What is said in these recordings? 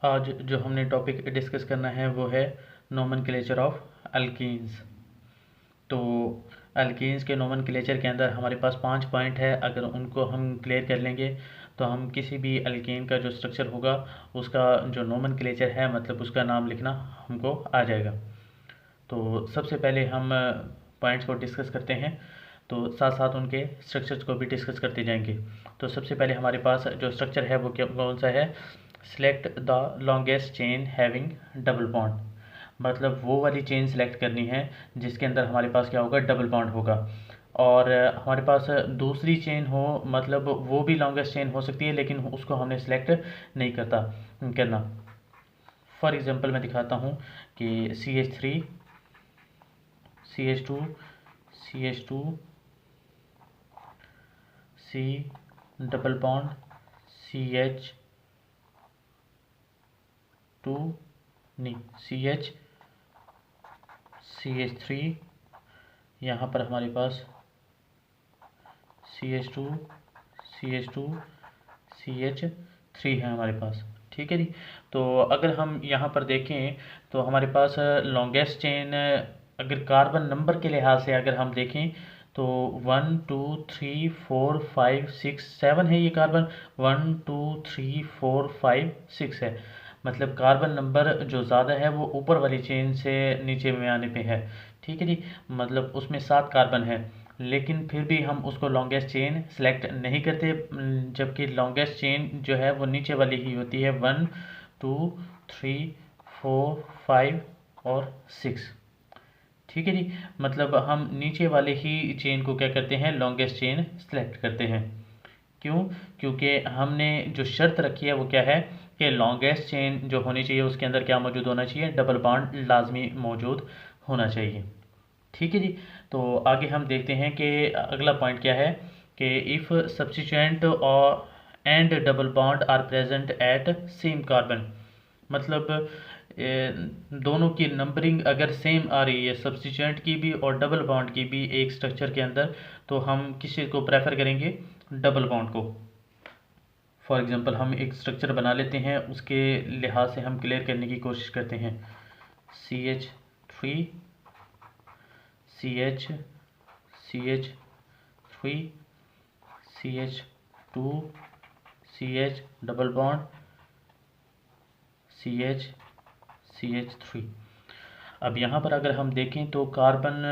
आज जो हमने टॉपिक डिस्कस करना है वो है नोमेनक्लेचर ऑफ अल्कीन्स। तो अल्कीन्स के नोमेनक्लेचर के अंदर हमारे पास 5 पॉइंट है। अगर उनको हम क्लियर कर लेंगे तो हम किसी भी अल्कीन का जो स्ट्रक्चर होगा उसका जो नोमेनक्लेचर है मतलब उसका नाम लिखना हमको आ जाएगा। तो सबसे पहले हम पॉइंट्स को डिस्कस करते हैं, तो साथ साथ उनके स्ट्रक्चर्स को भी डिस्कस करते जाएंगे। तो सबसे पहले हमारे पास जो स्ट्रक्चर है वो कौन सा है? Select the longest chain having double bond. मतलब वो वाली चेन सेलेक्ट करनी है जिसके अंदर हमारे पास क्या होगा? डबल बॉन्ड होगा। और हमारे पास दूसरी चेन हो, मतलब वो भी लॉन्गेस्ट चेन हो सकती है लेकिन उसको हमने सेलेक्ट नहीं करना। फॉर एग्जांपल मैं दिखाता हूँ कि CH3 CH2 CH2 C double bond CH2 नहीं CH3, यहाँ पर हमारे पास CH2 CH3 है हमारे पास। ठीक है जी। तो अगर हम यहाँ पर देखें तो हमारे पास लॉन्गेस्ट चेन अगर कार्बन नंबर के लिहाज से अगर हम देखें तो 1 2 3 4 5 6 7 है ये कार्बन। 1 2 3 4 5 6 है, मतलब कार्बन नंबर जो ज़्यादा है वो ऊपर वाली चेन से नीचे में आने पे है। ठीक है जी। मतलब उसमें 7 कार्बन है लेकिन फिर भी हम उसको लॉन्गेस्ट चेन सेलेक्ट नहीं करते, जबकि लॉन्गेस्ट चेन जो है वो नीचे वाली ही होती है 1 2 3 4 5 और 6। ठीक है जी। मतलब हम नीचे वाले ही चेन को क्या करते हैं? लॉन्गेस्ट चेन सेलेक्ट करते हैं। क्यों? क्योंकि हमने जो शर्त रखी है वो क्या है कि लॉन्गेस्ट चेन जो होनी चाहिए उसके अंदर क्या मौजूद होना चाहिए? डबल बॉन्ड लाजमी मौजूद होना चाहिए। ठीक है जी। तो आगे हम देखते हैं कि अगला पॉइंट क्या है कि इफ़ सब्स्टिट्यूएंट और and double bond are present at same carbon. मतलब दोनों की नंबरिंग अगर सेम आ रही है, सब्स्टिट्यूएंट की भी और डबल बॉन्ड की भी एक स्ट्रक्चर के अंदर, तो हम किस चीज़ को प्रेफर करेंगे? डबल बॉन्ड को। फॉर एग्जांपल हम एक स्ट्रक्चर बना लेते हैं, उसके लिहाज से हम क्लियर करने की कोशिश करते हैं। CH3 CH3 CH2 CH double bond CH3। अब यहाँ पर अगर हम देखें तो कार्बन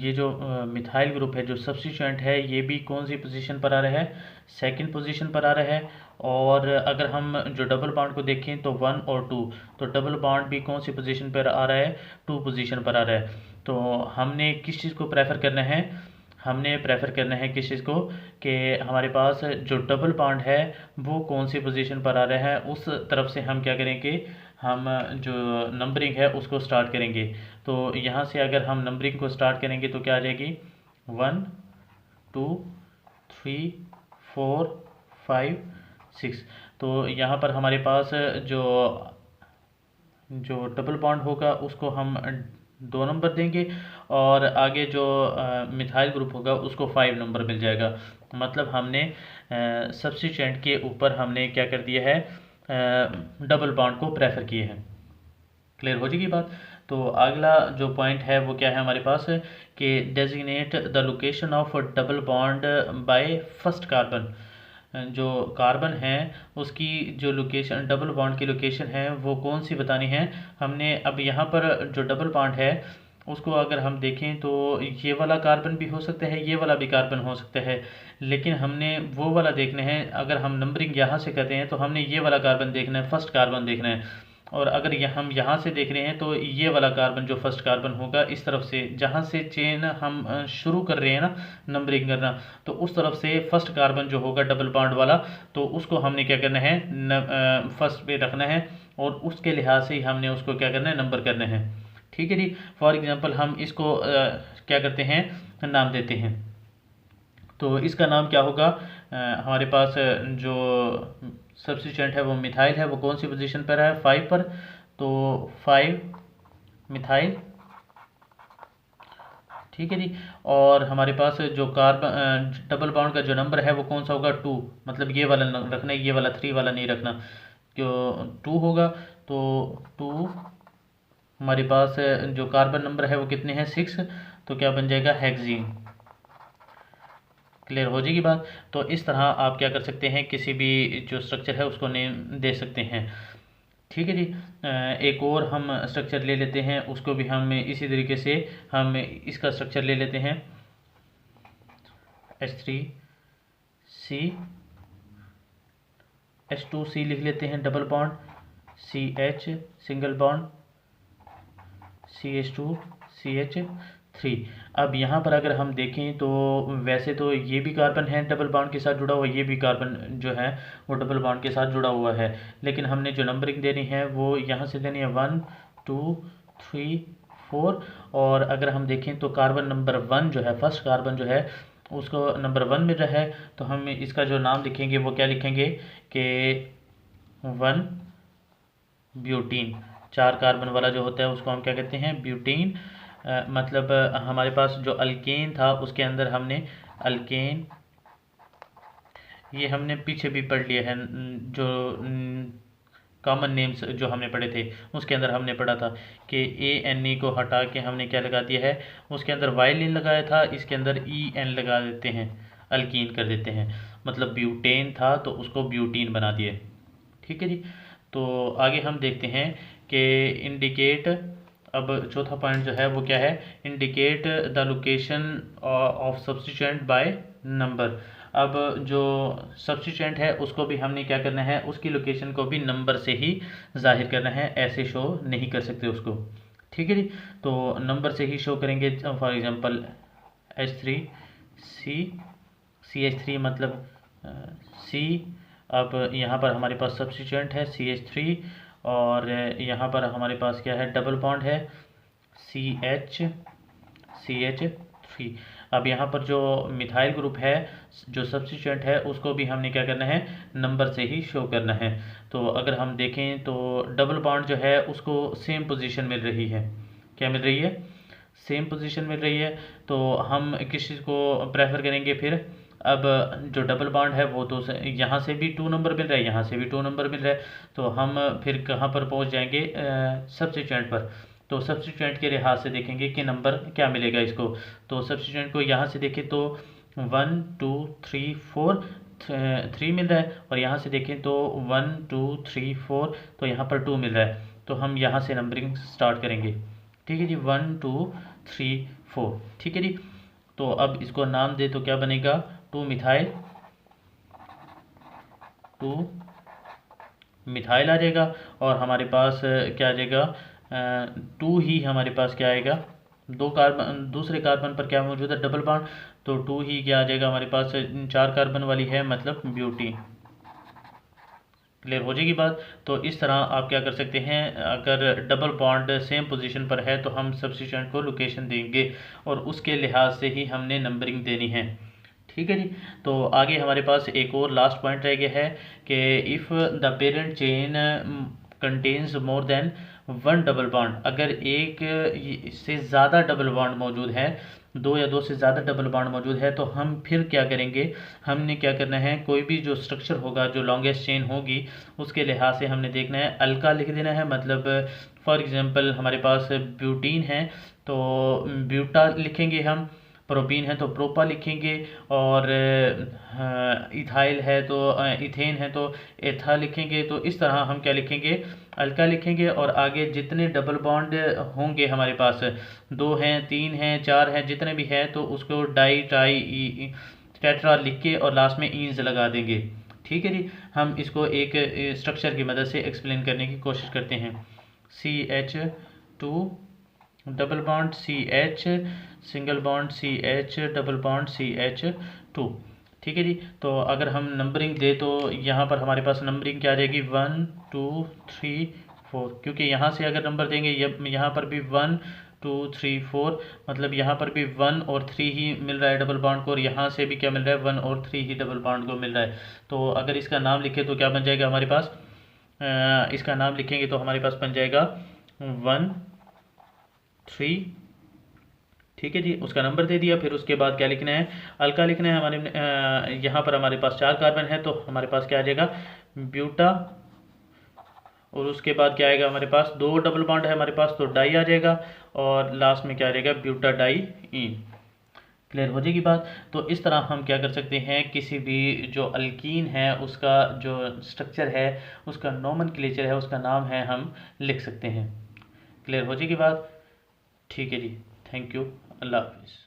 ये जो मिथाइल ग्रुप है जो सब्स्टिट्यूएंट है ये भी कौन सी पोजीशन पर आ रहा है? सेकंड पोजीशन पर आ रहा है। और अगर हम जो डबल बॉन्ड को देखें तो 1 और 2, तो डबल बॉन्ड भी कौन सी पोजीशन पर आ रहा है? 2 पोजीशन पर आ रहा है। तो हमने किस चीज़ को प्रेफर करना है? हमने प्रेफर करना है किस चीज़ को कि हमारे पास जो डबल बॉन्ड है वो कौन सी पोजीशन पर आ रहा है, उस तरफ से हम क्या करेंगे? हम जो नंबरिंग है उसको स्टार्ट करेंगे। तो यहाँ से अगर हम नंबरिंग को स्टार्ट करेंगे तो क्या आ जाएगी? 1 2 3 4 5 6। तो यहाँ पर हमारे पास जो जो डबल बॉन्ड होगा उसको हम 2 नंबर देंगे और आगे जो मिथाइल ग्रुप होगा उसको 5 नंबर मिल जाएगा। मतलब हमने सब्स्टिट्यूएंट के ऊपर हमने क्या कर दिया है? डबल बॉन्ड को प्रेफर किए हैं। क्लियर हो जाएगी बात। तो अगला जो पॉइंट है वो क्या है हमारे पास कि designate the location of double bond by first carbon. जो कार्बन है उसकी जो लोकेशन, डबल बॉन्ड की लोकेशन है वो कौन सी बतानी है हमने? अब यहाँ पर जो डबल बॉन्ड है उसको अगर हम देखें तो ये वाला कार्बन भी हो सकता है, ये वाला भी कार्बन हो सकता है, लेकिन हमने वो वाला देखना है। अगर हम नंबरिंग यहाँ से करते हैं तो हमने ये वाला कार्बन देखना है, फर्स्ट कार्बन देखना है। और अगर हम यहाँ से देख रहे हैं तो ये वाला कार्बन जो फर्स्ट कार्बन होगा इस तरफ से, जहाँ से चेन हम शुरू कर रहे हैं ना नंबरिंग करना, तो उस तरफ से फर्स्ट कार्बन जो होगा डबल बॉन्ड वाला, तो उसको हमने क्या करना है? फर्स्ट पे रखना है और उसके लिहाज से ही हमने उसको क्या करना है? नंबर करना है। ठीक है जी। फॉर एग्जांपल हम इसको क्या करते हैं? नाम देते हैं। तो इसका नाम क्या होगा? हमारे पास जो सब्स्टिट्यूएंट है वो मिथाइल है, वो कौन सी पोजीशन पर है? 5 पर। तो 5 मिथाइल। ठीक है जी। और हमारे पास जो कार्बन डबल बॉन्ड का जो नंबर है वो कौन सा होगा? 2। मतलब ये वाला रखना है, ये वाला 3 वाला नहीं रखना। टू होगा, तो टू हमारे पास जो कार्बन नंबर है वो कितने हैं, 6, तो क्या बन जाएगा, हेक्सीन। क्लियर हो जाएगी बात। तो इस तरह आप क्या कर सकते हैं, किसी भी जो स्ट्रक्चर है उसको नेम दे सकते हैं। ठीक है जी। एक और हम स्ट्रक्चर ले लेते हैं, उसको भी हम इसी तरीके से हम इसका स्ट्रक्चर ले लेते हैं, H3C H2C लिख लेते हैं, double bond, CH single bond, CH2 CH3। अब यहाँ पर अगर हम देखें तो वैसे तो ये भी कार्बन है डबल बॉन्ड के साथ जुड़ा हुआ, ये भी कार्बन जो है वो डबल बॉन्ड के साथ जुड़ा हुआ है, लेकिन हमने जो नंबरिंग देनी है वो यहाँ से देनी है 1 2 3 4। और अगर हम देखें तो कार्बन नंबर 1 जो है, फर्स्ट कार्बन जो है उसको नंबर 1 मिल रहा है, तो हम इसका जो नाम लिखेंगे वो क्या लिखेंगे कि 1 ब्यूटीन। 4 कार्बन वाला जो होता है उसको हम क्या कहते हैं, ब्यूटीन। मतलब हमारे पास जो अल्केन था उसके अंदर हमने अल्केन, ये हमने पीछे भी पढ़ लिया है, जो कॉमन नेम्स जो हमने पढ़े थे उसके अंदर हमने पढ़ा था कि ANE को हटा के हमने क्या लगा दिया है, उसके अंदर वाइलिन लगाया था, इसके अंदर EN लगा देते हैं, अल्कीन कर देते हैं, मतलब ब्यूटेन था तो उसको ब्यूटीन बना दिए। ठीक है जी। तो आगे हम देखते हैं कि इंडिकेट, अब चौथा पॉइंट जो है वो क्या है, indicate the location of substituent by number. अब जो सब्स्टिट्यूएंट है उसको भी हमने क्या करना है, उसकी लोकेशन को भी नंबर से ही जाहिर करना है, ऐसे शो नहीं कर सकते उसको। ठीक है जी। तो नंबर से ही शो करेंगे, फॉर एग्जांपल H3C CH3 मतलब C। अब यहाँ पर हमारे पास सब्स्टिट्यूएंट है CH3, और यहाँ पर हमारे पास क्या है, डबल बॉन्ड है CH3। अब यहाँ पर जो मिथाइल ग्रुप है, जो सब्स्टिट्यूएंट है, उसको भी हमने क्या करना है, नंबर से ही शो करना है। तो अगर हम देखें तो डबल बॉन्ड जो है उसको सेम पोजीशन मिल रही है, क्या मिल रही है, सेम पोजीशन मिल रही है। तो हम किस चीज़ को प्रेफर करेंगे फिर, अब जो डबल बॉन्ड है वो तो यहाँ से भी 2 नंबर मिल रहा है, यहाँ से भी 2 नंबर मिल रहा है, तो हम फिर कहाँ पर पहुँच जाएंगे, सब्स्टिट्यूएंट पर। तो सब्स्टिट्यूएंट के लिहाज से देखेंगे कि नंबर क्या मिलेगा इसको। तो सब्स्टिट्यूएंट को यहाँ से देखें तो 1 2 3 4 3 मिल रहा है, और यहाँ से देखें तो 1 2 3 4, तो यहाँ पर 2 मिल रहा है, तो हम यहाँ से नंबरिंग स्टार्ट करेंगे। ठीक है जी, 1 2 3 4। ठीक है जी। तो अब इसको नाम दे तो क्या बनेगा, 2 मिथाइल, 2 मिथाइल आ जाएगा, और हमारे पास क्या आ जाएगा, 2 ही हमारे पास क्या आएगा, 2 कार्बन, दूसरे कार्बन पर क्या मौजूद है, डबल बॉन्ड, तो 2 ही क्या आ जाएगा हमारे पास, 4 कार्बन वाली है, मतलब ब्यूटी। क्लियर हो जाएगी बात। तो इस तरह आप क्या कर सकते हैं, अगर डबल बॉन्ड सेम पोजीशन पर है तो हम सब्स्टिट्यूएंट को लोकेशन देंगे, और उसके लिहाज से ही हमने नंबरिंग देनी है। ठीक है जी। तो आगे हमारे पास एक और लास्ट पॉइंट रह गया है कि if the parent chain contains more than 1 double bond, अगर एक से ज़्यादा डबल बॉन्ड मौजूद है, 2 या 2 से ज़्यादा डबल बॉन्ड मौजूद है, तो हम फिर क्या करेंगे, हमने क्या करना है, कोई भी जो स्ट्रक्चर होगा, जो लॉन्गेस्ट चेन होगी, उसके लिहाज से हमने देखना है, अल्का लिख देना है, मतलब फॉर एग्जांपल हमारे पास ब्यूटीन है तो ब्यूटा लिखेंगे हम, प्रोपीन है तो प्रोपा लिखेंगे, और इथाइल है तो इथेन है तो एथा लिखेंगे। तो इस तरह हम क्या लिखेंगे, अल्का लिखेंगे, और आगे जितने डबल बॉन्ड होंगे हमारे पास, 2 हैं 3 हैं 4 हैं, जितने भी है, तो उसको डाई ट्राई टेट्रा लिख के और लास्ट में ईंस लगा देंगे। ठीक है जी। हम इसको एक स्ट्रक्चर की मदद से एक्सप्लेन करने की कोशिश करते हैं। CH2 double bond CH single bond CH double bond CH2। ठीक है जी। तो अगर हम नंबरिंग दे तो यहाँ पर हमारे पास नंबरिंग क्या आ जाएगी, 1 2 3 4, क्योंकि यहाँ से अगर नंबर देंगे यहाँ पर भी 1 2 3 4, मतलब यहाँ पर भी 1 और 3 ही मिल रहा है डबल बॉन्ड को, और यहाँ से भी क्या मिल रहा है, 1 और 3 ही डबल बॉन्ड को मिल रहा है। तो अगर इसका नाम लिखे तो क्या बन जाएगा हमारे पास, इसका नाम लिखेंगे तो हमारे पास बन जाएगा 1 3। ठीक है जी, उसका नंबर दे दिया, फिर उसके बाद क्या लिखना है, अल्का लिखना है। हमारे यहाँ पर हमारे पास 4 कार्बन है, तो हमारे पास क्या आ जाएगा, ब्यूटा और उसके बाद क्या आएगा हमारे पास, 2 डबल बॉन्ड है हमारे पास तो डाई आ जाएगा, और लास्ट में क्या आ जाएगा, ब्यूटाडाईन। क्लियर हो जाएगी बात। तो इस तरह हम क्या कर सकते हैं, किसी भी जो अल्कीन है उसका जो स्ट्रक्चर है, उसका नोमेनक्लेचर है, उसका नाम है, हम लिख सकते हैं। क्लियर हो जाएगी बात। ठीक है जी, थैंक यू, अल्लाह हाफिज़।